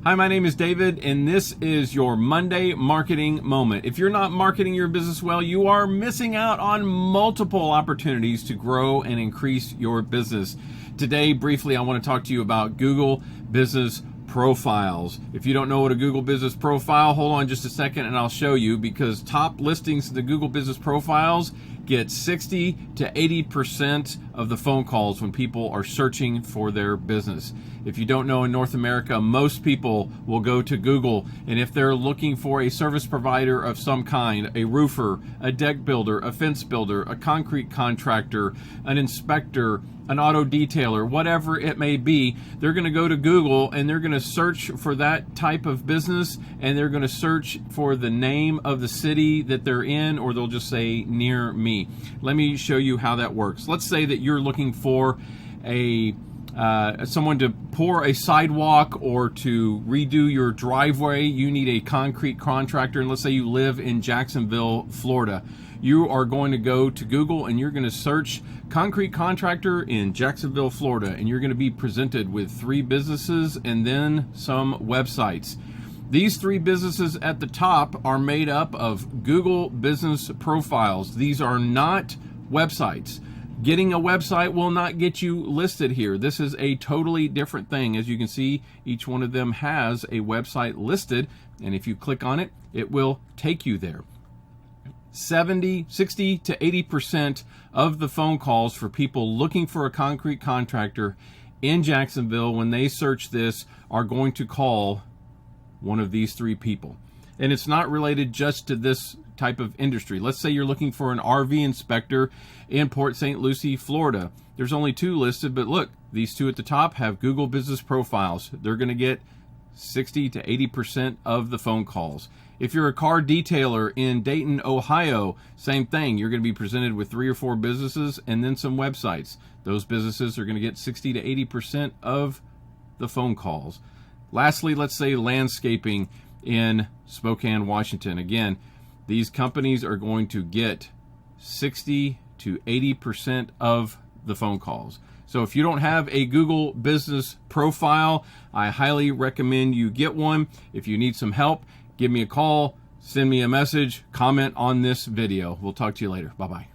Hi, my name is David, and this is your Monday Marketing Moment. If you're not marketing your business well, you are missing out on multiple opportunities to grow and increase your business. Today, briefly, I want to talk to you about Google Business Profiles. If you don't know what a Google Business Profile, hold on just a second and I'll show you, because top listings in the Google Business Profiles get 60 to 80% of the phone calls when people are searching for their business. If you don't know, in North America, most people will go to Google, and if they're looking for a service provider of some kind, a roofer, a deck builder, a fence builder, a concrete contractor, an inspector, an auto detailer, whatever it may be, they're going to go to Google and they're going to search for that type of business, and they're going to search for the name of the city that they're in, or they'll just say near me. Let me show you how that works. Let's say that you're looking for someone to pour a sidewalk or to redo your driveway. You need a concrete contractor, and let's say you live in Jacksonville, Florida. You are going to go to Google and you're going to search concrete contractor in Jacksonville, Florida, and you're going to be presented with 3 businesses and then some websites. These 3 businesses at the top are made up of Google Business Profiles. These are not websites. Getting a website will not get you listed here. This is a totally different thing. As you can see, each one of them has a website listed, and if you click on it, it will take you there. 60 to 80% of the phone calls for people looking for a concrete contractor in Jacksonville, when they search this, are going to call one of these 3 people. And it's not related just to this type of industry. Let's say you're looking for an RV inspector in Port St. Lucie, Florida. There's only 2 listed, but look, these 2 at the top have Google Business Profiles. They're going to get 60 to 80% of the phone calls. If you're a car detailer in Dayton, Ohio, same thing. You're going to be presented with 3 or 4 businesses and then some websites. Those businesses are going to get 60 to 80% of the phone calls. Lastly, let's say landscaping in Spokane, Washington. Again, these companies are going to get 60 to 80% of the phone calls. So if you don't have a Google Business Profile, I highly recommend you get one. If you need some help, give me a call, send me a message, comment on this video. We'll talk to you later. Bye-bye.